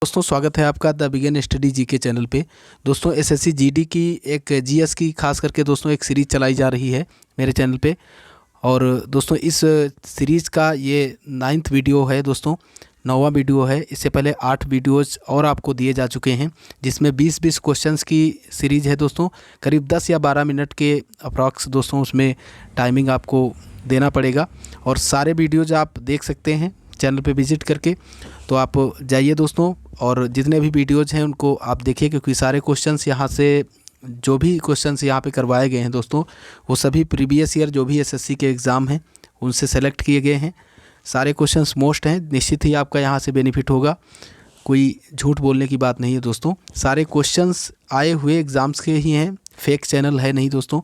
दोस्तों स्वागत है आपका the begin study GK channel पे। दोस्तों एसएससी जीडी की एक जीएस की खास करके दोस्तों एक सीरीज़ चलाई जा रही है मेरे चैनल पे। और दोस्तों इस सीरीज़ का ये 9th वीडियो है दोस्तों, 9वां वीडियो है। इससे पहले 8 वीडियोज़ और आपको दिए जा चुके हैं जिसमें 20-20 क्वेश्चंस की सीरीज़ है दोस्तों। करीब 10 या 12 मिनट के अप्रॉक्स दोस्तों उसमें टाइमिंग आपको देना पड़ेगा और सारे वीडियोज़ आप देख सकते हैं चैनल पे विज़िट करके। तो आप जाइए दोस्तों और जितने भी वीडियोज़ हैं उनको आप देखिए, क्योंकि सारे क्वेश्चंस यहाँ से जो भी क्वेश्चंस यहाँ पे करवाए गए हैं दोस्तों वो सभी प्रीवियस ईयर जो भी एसएससी के एग्ज़ाम हैं उनसे सेलेक्ट किए गए हैं। सारे क्वेश्चंस मोस्ट हैं, निश्चित ही आपका यहाँ से बेनिफिट होगा। कोई झूठ बोलने की बात नहीं है दोस्तों, सारे क्वेश्चंस आए हुए एग्ज़ाम्स के ही हैं, फेक चैनल है नहीं दोस्तों।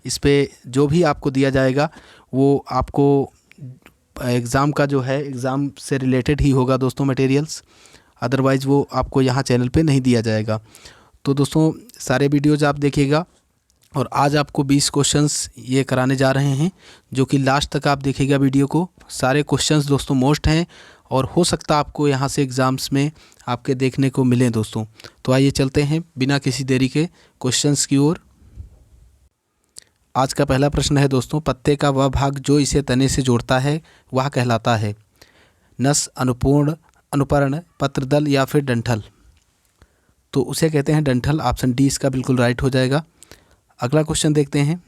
इस पर जो भी आपको दिया जाएगा वो आपको एग्ज़ाम का जो है एग्ज़ाम से रिलेटेड ही होगा दोस्तों मटेरियल्स, अदरवाइज़ वो आपको यहाँ चैनल पे नहीं दिया जाएगा। तो दोस्तों सारे वीडियोज़ आप देखिएगा और आज आपको 20 क्वेश्चंस ये कराने जा रहे हैं जो कि लास्ट तक आप देखिएगा वीडियो को। सारे क्वेश्चंस दोस्तों मोस्ट हैं और हो सकता आपको यहाँ से एग्ज़ाम्स में आपके देखने को मिलें दोस्तों। तो आइए चलते हैं बिना किसी देरी के क्वेश्चंस की ओर। आज का पहला प्रश्न है दोस्तों, पत्ते का वह भाग जो इसे तने से जोड़ता है वह कहलाता है नस, अनुपूर्ण, अनुपर्ण, पत्रदल या फिर डंठल। तो उसे कहते हैं डंठल। ऑप्शन डी इसका बिल्कुल राइट हो जाएगा। अगला क्वेश्चन देखते हैं।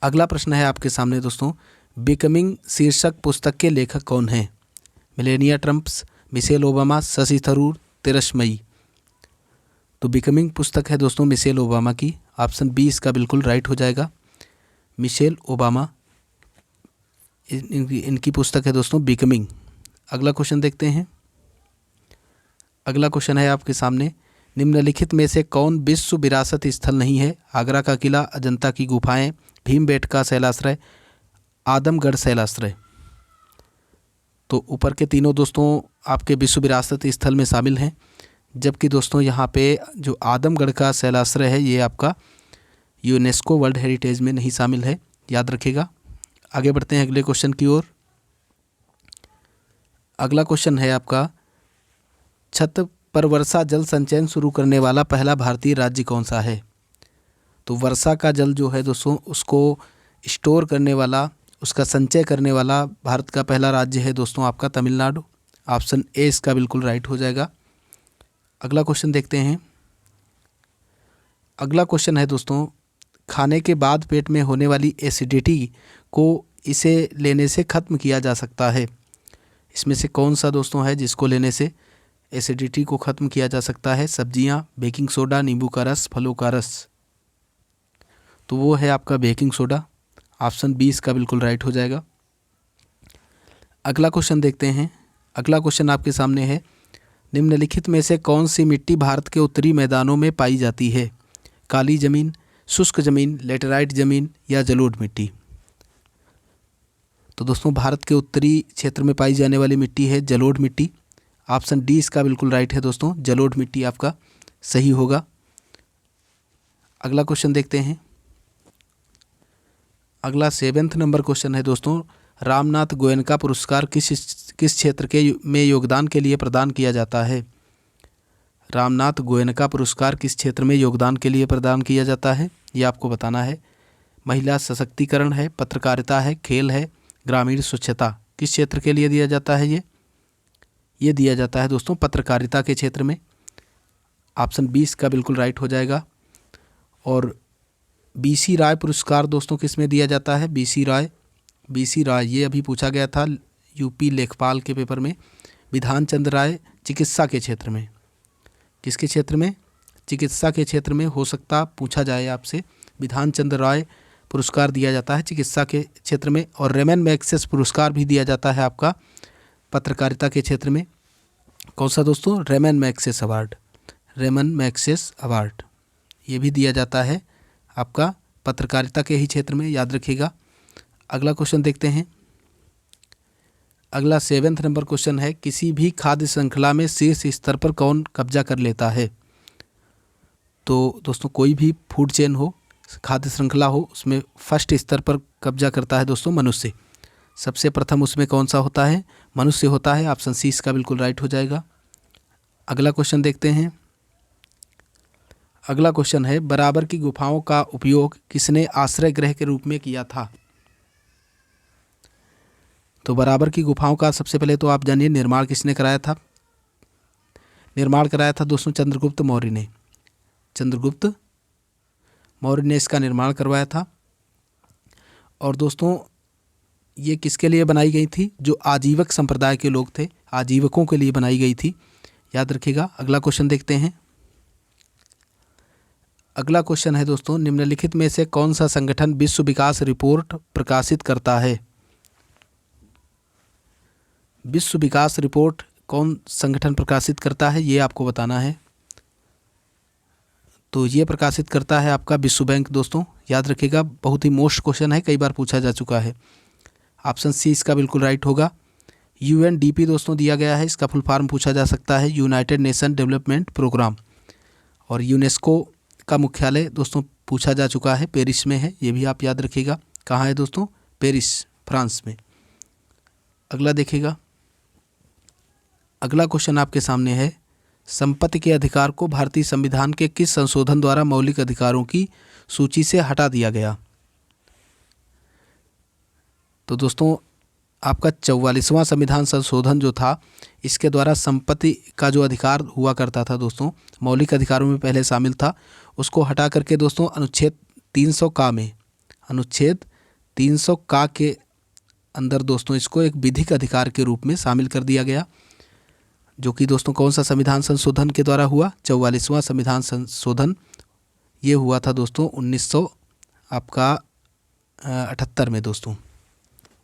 अगला प्रश्न है आपके सामने दोस्तों, बिकमिंग शीर्षक पुस्तक के लेखक कौन हैं? Melania Trumps, Michelle Obama, Shashi Tharoor, तिरस्मयी। तो बिकमिंग पुस्तक है दोस्तों मिशेल ओबामा की। ऑप्शन बी इसका बिल्कुल राइट हो जाएगा। मिशेल ओबामा इनकी पुस्तक है दोस्तों बिकमिंग। अगला क्वेश्चन देखते हैं। अगला क्वेश्चन है आपके सामने, निम्नलिखित में से कौन विश्व विरासत स्थल नहीं है? आगरा का किला, अजंता की गुफाएं, भीमबेटका शैलाश्रय, आदमगढ़ शैलाश्रय। तो ऊपर के तीनों दोस्तों आपके विश्व विरासत स्थल में शामिल हैं, जबकि दोस्तों यहाँ पे जो आदमगढ़ का शैलाश्रय है ये आपका यूनेस्को वर्ल्ड हेरिटेज में नहीं शामिल है, याद रखिएगा। आगे बढ़ते हैं अगले क्वेश्चन की ओर। अगला क्वेश्चन है आपका, छत पर वर्षा जल संचयन शुरू करने वाला पहला भारतीय राज्य कौन सा है? तो वर्षा का जल जो है दोस्तों उसको स्टोर करने वाला, उसका संचय करने वाला भारत का पहला राज्य है दोस्तों आपका तमिलनाडु। ऑप्शन ए इसका बिल्कुल राइट हो जाएगा। अगला क्वेश्चन देखते हैं। अगला क्वेश्चन है दोस्तों, खाने के बाद पेट में होने वाली एसिडिटी को इसे लेने से ख़त्म किया जा सकता है। इसमें से कौन सा दोस्तों है जिसको लेने से एसिडिटी को ख़त्म किया जा सकता है? सब्जियां, बेकिंग सोडा, नींबू का रस, फलों का रस। तो वो है आपका बेकिंग सोडा। ऑप्शन बी इसका बिल्कुल राइट हो जाएगा। अगला क्वेश्चन देखते हैं। अगला क्वेश्चन आपके सामने है, निम्नलिखित में से कौन सी मिट्टी भारत के उत्तरी मैदानों में पाई जाती है? काली ज़मीन, शुष्क ज़मीन, लेटेराइट ज़मीन या जलोढ़ मिट्टी। तो दोस्तों भारत के उत्तरी क्षेत्र में पाई जाने वाली मिट्टी है जलोढ़ मिट्टी। ऑप्शन डी इसका बिल्कुल राइट है दोस्तों, जलोढ़ मिट्टी आपका सही होगा। अगला क्वेश्चन देखते हैं। अगला 7th नंबर क्वेश्चन है दोस्तों, रामनाथ गोयनका पुरस्कार किस क्षेत्र के में योगदान के लिए प्रदान किया जाता है? रामनाथ गोयनका पुरस्कार किस क्षेत्र में योगदान के लिए प्रदान किया जाता है ये आपको बताना है। महिला सशक्तिकरण है, पत्रकारिता है, खेल है, ग्रामीण स्वच्छता। किस क्षेत्र के लिए दिया जाता है ये दिया जाता है दोस्तों पत्रकारिता के क्षेत्र में। ऑप्शन 20 का बिल्कुल राइट हो जाएगा। और बीसी राय पुरस्कार दोस्तों किस में दिया जाता है? बीसी राय ये अभी पूछा गया था यूपी लेखपाल के पेपर में। विधान चंद्र राय चिकित्सा के क्षेत्र में। किसके क्षेत्र में? चिकित्सा के क्षेत्र में हो सकता पूछा जाए आपसे। विधान चंद्र राय पुरस्कार दिया जाता है चिकित्सा के क्षेत्र में। और रेमन मैग्सेस पुरस्कार भी दिया जाता है आपका पत्रकारिता के क्षेत्र में। कौन सा दोस्तों? Ramon Magsaysay award. Ramon Magsaysay award ये भी दिया जाता है आपका पत्रकारिता के ही क्षेत्र में, याद रखिएगा। अगला क्वेश्चन देखते हैं। अगला 7th नंबर क्वेश्चन है, किसी भी खाद्य श्रृंखला में शीर्ष स्तर पर कौन कब्जा कर लेता है? तो दोस्तों कोई भी फूड चेन हो, खाद्य श्रृंखला हो, उसमें फर्स्ट स्तर पर कब्जा करता है दोस्तों मनुष्य। सबसे प्रथम उसमें कौन सा होता है? मनुष्य होता है। ऑप्शन सी इसका बिल्कुल राइट हो जाएगा। अगला क्वेश्चन देखते हैं। अगला क्वेश्चन है, बराबर की गुफाओं का उपयोग किसने आश्रय गृह के रूप में किया था? तो बराबर की गुफाओं का सबसे पहले तो आप जानिए निर्माण किसने कराया था। निर्माण कराया था दोस्तों चंद्रगुप्त मौर्य ने। चंद्रगुप्त मौर्य ने इसका निर्माण करवाया था। और दोस्तों ये किसके लिए बनाई गई थी? जो आजीवक संप्रदाय के लोग थे, आजीवकों के लिए बनाई गई थी, याद रखिएगा। अगला क्वेश्चन देखते हैं। अगला क्वेश्चन है दोस्तों, निम्नलिखित में से कौन सा संगठन विश्व विकास रिपोर्ट प्रकाशित करता है? विश्व विकास रिपोर्ट कौन संगठन प्रकाशित करता है, ये आपको बताना है। तो ये प्रकाशित करता है आपका विश्व बैंक दोस्तों, याद रखिएगा। बहुत ही मोस्ट क्वेश्चन है, कई बार पूछा जा चुका है। ऑप्शन सी इसका बिल्कुल राइट होगा। यूएनडीपी दोस्तों दिया गया है, इसका फुल फॉर्म पूछा जा सकता है, यूनाइटेड नेशन डेवलपमेंट प्रोग्राम। और यूनेस्को का मुख्यालय दोस्तों पूछा जा चुका है, पेरिस में है, ये भी आप याद रखिएगा। कहाँ है दोस्तों? पेरिस, फ्रांस में। अगला देखिएगा। अगला क्वेश्चन आपके सामने है, संपत्ति के अधिकार को भारतीय संविधान के किस संशोधन द्वारा मौलिक अधिकारों की सूची से हटा दिया गया? तो दोस्तों आपका 44वां संविधान संशोधन जो था, इसके द्वारा संपत्ति का जो अधिकार हुआ करता था दोस्तों, मौलिक अधिकारों में पहले शामिल था, उसको हटा करके दोस्तों अनुच्छेद 300 का में, अनुच्छेद 300 का के अंदर दोस्तों इसको एक विधिक अधिकार के रूप में शामिल कर दिया गया। जो कि दोस्तों कौन सा संविधान संशोधन के द्वारा हुआ? 44वां संविधान संशोधन। ये हुआ था दोस्तों 1978 में दोस्तों,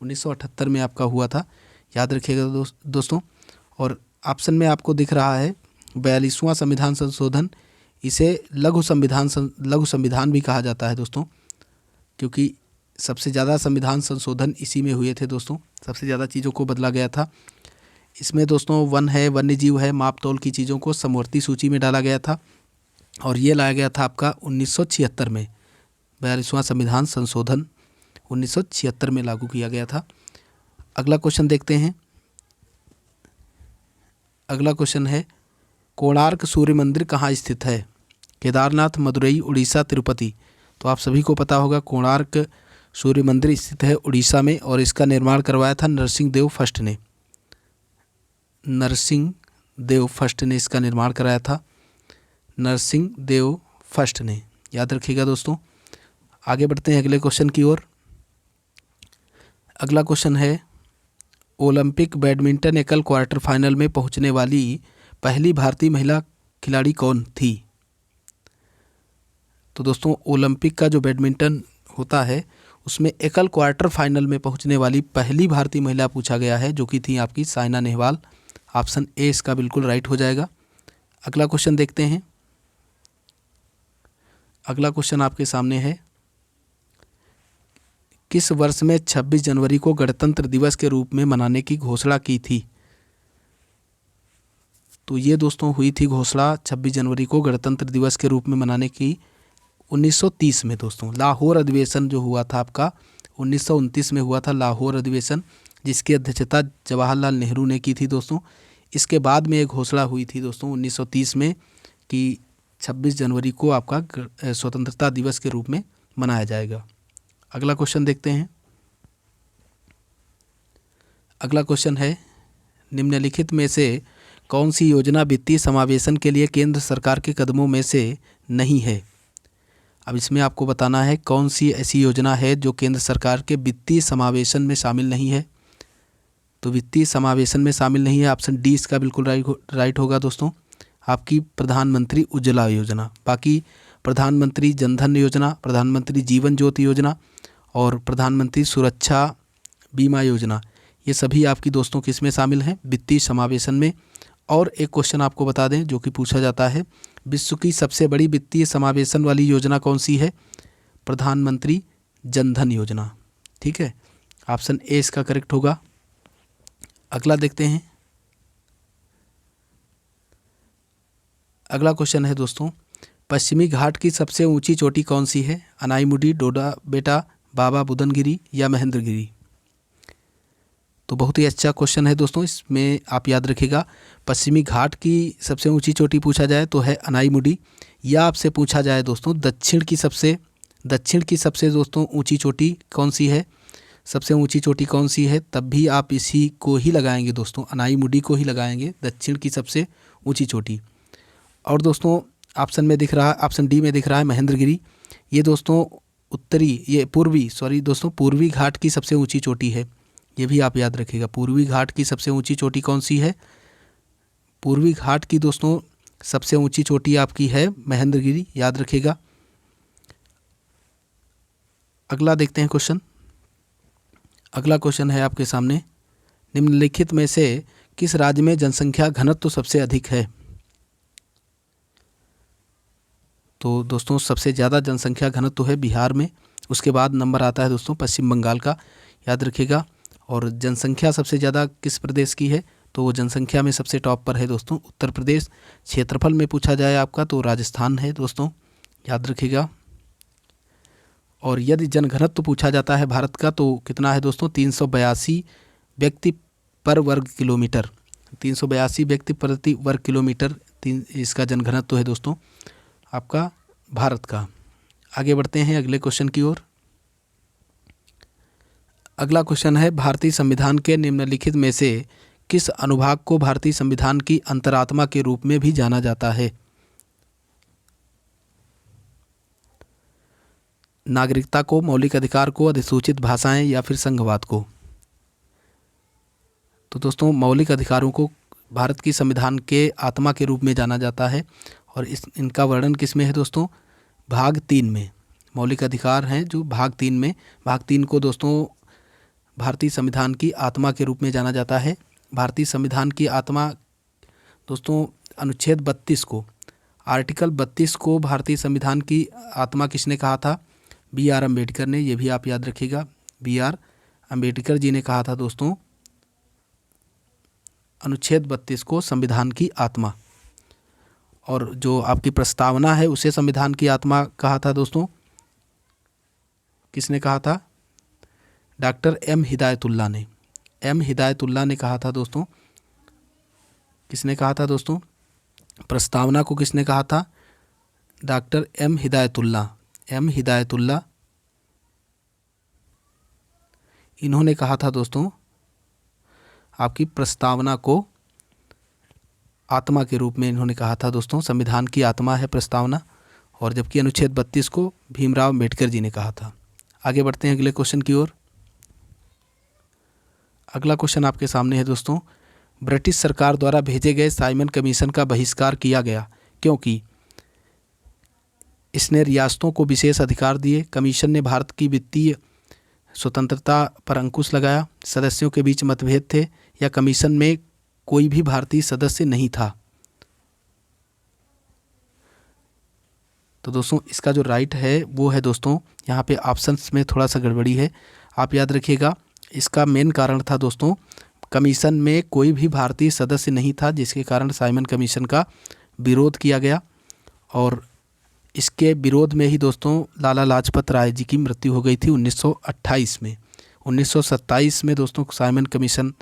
1978 में आपका हुआ था, याद रखिएगा दोस्तों। और ऑप्शन में आपको दिख रहा है 42वां संविधान संशोधन। इसे लघु संविधान भी कहा जाता है दोस्तों, क्योंकि सबसे ज़्यादा संविधान संशोधन इसी में हुए थे दोस्तों, सबसे ज़्यादा चीज़ों को बदला गया था। इसमें दोस्तों वन है, वन्य जीव है, माप तौल की चीज़ों को समवर्ती सूची में डाला गया था। और ये लाया गया था आपका 1976 में, 42वां संविधान संशोधन 1976 में लागू किया गया था। अगला क्वेश्चन देखते हैं। अगला क्वेश्चन है, कोणार्क सूर्य मंदिर कहाँ स्थित है? केदारनाथ, मदुरई, उड़ीसा, तिरुपति। तो आप सभी को पता होगा कोणार्क सूर्य मंदिर स्थित है उड़ीसा में, और इसका निर्माण करवाया था नरसिंह देव फर्स्ट ने। नरसिंह देव फर्स्ट ने इसका निर्माण कराया था, नरसिंह देव फर्स्ट ने, याद रखिएगा दोस्तों। आगे बढ़ते हैं अगले क्वेश्चन की ओर। अगला क्वेश्चन है, ओलंपिक बैडमिंटन एकल क्वार्टर फाइनल में पहुंचने वाली पहली भारतीय महिला खिलाड़ी कौन थी? तो दोस्तों ओलंपिक का जो बैडमिंटन होता है उसमें एकल क्वार्टर फाइनल में पहुंचने वाली पहली भारतीय महिला पूछा गया है, जो कि थी आपकी साइना नेहवाल। ऑप्शन ए इसका बिल्कुल राइट हो जाएगा। अगला क्वेश्चन देखते हैं। अगला क्वेश्चन आपके सामने है, किस वर्ष में 26 जनवरी को गणतंत्र दिवस के रूप में मनाने की घोषणा की थी? तो ये दोस्तों हुई थी घोषणा 26 जनवरी को गणतंत्र दिवस के रूप में मनाने की 1930 में दोस्तों। लाहौर अधिवेशन जो हुआ था आपका 1929 में हुआ था, लाहौर अधिवेशन, जिसकी अध्यक्षता जवाहरलाल नेहरू ने की थी दोस्तों। इसके बाद में एक घोषणा हुई थी दोस्तों 1930 में कि 26 जनवरी को आपका स्वतंत्रता दिवस के रूप में मनाया जाएगा। अगला क्वेश्चन देखते हैं। अगला क्वेश्चन है, निम्नलिखित में से कौन सी योजना वित्तीय समावेशन के लिए केंद्र सरकार के कदमों में से नहीं है? अब इसमें आपको बताना है कौन सी ऐसी योजना है जो केंद्र सरकार के वित्तीय समावेशन में शामिल नहीं है। तो वित्तीय समावेशन में शामिल नहीं है, ऑप्शन डी इसका बिल्कुल राइट होगा दोस्तों, आपकी प्रधानमंत्री उज्ज्वला योजना। बाकी प्रधानमंत्री जनधन योजना, प्रधानमंत्री जीवन ज्योति योजना और प्रधानमंत्री सुरक्षा बीमा योजना, ये सभी आपकी दोस्तों किस में शामिल हैं? वित्तीय समावेशन में। और एक क्वेश्चन आपको बता दें जो कि पूछा जाता है, विश्व की सबसे बड़ी वित्तीय समावेशन वाली योजना कौन सी है? प्रधानमंत्री जनधन योजना। ठीक है, ऑप्शन ए इसका करेक्ट होगा। अगला देखते हैं। अगला क्वेश्चन है दोस्तों, पश्चिमी घाट की सबसे ऊंची चोटी कौन सी है? अनाईमुडी, डोडा बेटा, बाबा बुदनगिरी या महेंद्रगिरी? तो बहुत ही अच्छा क्वेश्चन है दोस्तों। इसमें आप याद रखिएगा, पश्चिमी घाट की सबसे ऊंची चोटी पूछा जाए तो है अनाईमुडी, या आपसे पूछा जाए दोस्तों दक्षिण की सबसे दोस्तों ऊंची चोटी कौन सी है, सबसे ऊंची चोटी कौन सी है, तब भी आप इसी को ही लगाएंगे दोस्तों, अनाईमुडी को ही लगाएंगे, दक्षिण की सबसे ऊंची चोटी। और दोस्तों ऑप्शन डी में दिख रहा है महेंद्रगिरी। ये दोस्तों पूर्वी घाट की सबसे ऊंची चोटी है, ये भी आप याद रखिएगा। पूर्वी घाट की सबसे ऊंची चोटी कौन सी है? पूर्वी घाट की दोस्तों सबसे ऊंची चोटी आपकी है महेंद्रगिरी, याद रखिएगा। अगला देखते हैं क्वेश्चन। अगला क्वेश्चन है आपके सामने, निम्नलिखित में से किस राज्य में जनसंख्या घनत्व सबसे अधिक है? तो दोस्तों सबसे ज़्यादा जनसंख्या घनत्व है बिहार में, उसके बाद नंबर आता है दोस्तों पश्चिम बंगाल का, याद रखिएगा। और जनसंख्या सबसे ज़्यादा किस प्रदेश की है? तो वो जनसंख्या में सबसे टॉप पर है दोस्तों उत्तर प्रदेश। क्षेत्रफल में पूछा जाए आपका तो राजस्थान है दोस्तों, याद रखिएगा। और यदि जनघनत्व पूछा जाता है भारत का तो कितना है दोस्तों? 382 व्यक्ति पर वर्ग किलोमीटर, 382 व्यक्ति प्रति वर्ग किलोमीटर इसका जनघनत्व है दोस्तों आपका भारत का। आगे बढ़ते हैं अगले क्वेश्चन की ओर। अगला क्वेश्चन है, भारतीय संविधान के निम्नलिखित में से किस अनुभाग को भारतीय संविधान की अंतरात्मा के रूप में भी जाना जाता है? नागरिकता को, मौलिक अधिकार को, अधिसूचित भाषाएं या फिर संघवाद को? तो दोस्तों मौलिक अधिकारों को भारत की संविधान के आत्मा के रूप में जाना जाता है। और इनका वर्णन किस में है दोस्तों? भाग 3 में। मौलिक अधिकार हैं जो भाग 3 में, भाग 3 को दोस्तों भारतीय संविधान की आत्मा के रूप में जाना जाता है। भारतीय संविधान की आत्मा दोस्तों अनुच्छेद 32 को, आर्टिकल 32 को भारतीय संविधान की आत्मा किसने कहा था? B.R. अम्बेडकर ने, ये भी आप याद रखिएगा। B.R. अम्बेडकर जी ने कहा था दोस्तों अनुच्छेद 32 को संविधान की आत्मा। और जो आपकी प्रस्तावना है उसे संविधान की आत्मा कहा था दोस्तों, किसने कहा था? Doctor M. हिदायतुल्लाह ने, M. हिदायतुल्लाह ने कहा था दोस्तों। किसने कहा था दोस्तों? प्रस्तावना को किसने कहा था? Doctor M. Hidayatullah, M. Hidayatullah इन्होंने कहा था दोस्तों आपकी प्रस्तावना को आत्मा के रूप में इन्होंने कहा था दोस्तों, संविधान की आत्मा है प्रस्तावना। और जबकि अनुच्छेद 32 को भीमराव अम्बेडकर जी ने कहा था। आगे बढ़ते हैं अगले क्वेश्चन की ओर। अगला क्वेश्चन आपके सामने है दोस्तों, ब्रिटिश सरकार द्वारा भेजे गए साइमन कमीशन का बहिष्कार किया गया क्योंकि इसने रियासतों को विशेष अधिकार दिए, कमीशन ने भारत की वित्तीय स्वतंत्रता पर अंकुश लगाया, सदस्यों के बीच मतभेद थे, या कमीशन में कोई भी भारतीय सदस्य नहीं था। तो दोस्तों इसका जो राइट है वो है दोस्तों, यहाँ पे ऑप्शंस में थोड़ा सा गड़बड़ी है, आप याद रखिएगा। इसका मेन कारण था दोस्तों कमीशन में कोई भी भारतीय सदस्य नहीं था, जिसके कारण साइमन कमीशन का विरोध किया गया। और इसके विरोध में ही दोस्तों लाला लाजपत राय जी की मृत्यु हो गई थी 1928 में। 1927 में दोस्तों साइमन कमीशन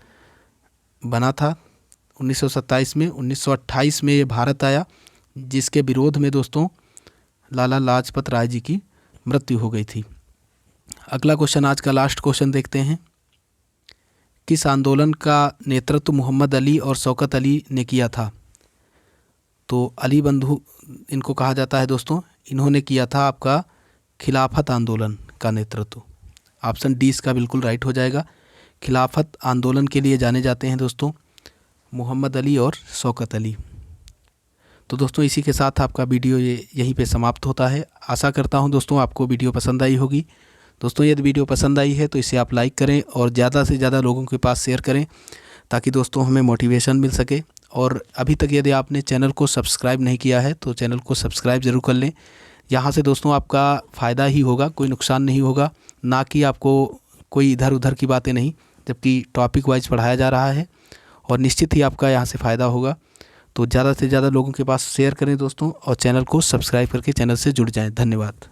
बना था 1927 में। 1928 में ये भारत आया, जिसके विरोध में दोस्तों लाला लाजपत राय जी की मृत्यु हो गई थी। अगला क्वेश्चन, आज का लास्ट क्वेश्चन देखते हैं। किस आंदोलन का नेतृत्व मोहम्मद अली और शौकत अली ने किया था? तो अली बंधु इनको कहा जाता है दोस्तों, इन्होंने किया था आपका खिलाफत आंदोलन का नेतृत्व। ऑप्शन डी इसका बिल्कुल राइट हो जाएगा। खिलाफत आंदोलन के लिए जाने जाते हैं दोस्तों मोहम्मद अली और शौकत अली। तो दोस्तों इसी के साथ आपका वीडियो ये यहीं पे समाप्त होता है। आशा करता हूँ दोस्तों आपको वीडियो पसंद आई होगी। दोस्तों यदि वीडियो पसंद आई है तो इसे आप लाइक करें और ज़्यादा से ज़्यादा लोगों के पास शेयर करें, ताकि दोस्तों हमें मोटिवेशन मिल सके। और अभी तक यदि आपने चैनल को सब्सक्राइब नहीं किया है तो चैनल को सब्सक्राइब ज़रूर कर लें। यहाँ से दोस्तों आपका फ़ायदा ही होगा, कोई नुकसान नहीं होगा, ना कि आपको कोई इधर उधर की बातें नहीं, जबकि टॉपिक वाइज पढ़ाया जा रहा है और निश्चित ही आपका यहाँ से फ़ायदा होगा। तो ज़्यादा से ज़्यादा लोगों के पास शेयर करें दोस्तों, और चैनल को सब्सक्राइब करके चैनल से जुड़ जाएं। धन्यवाद।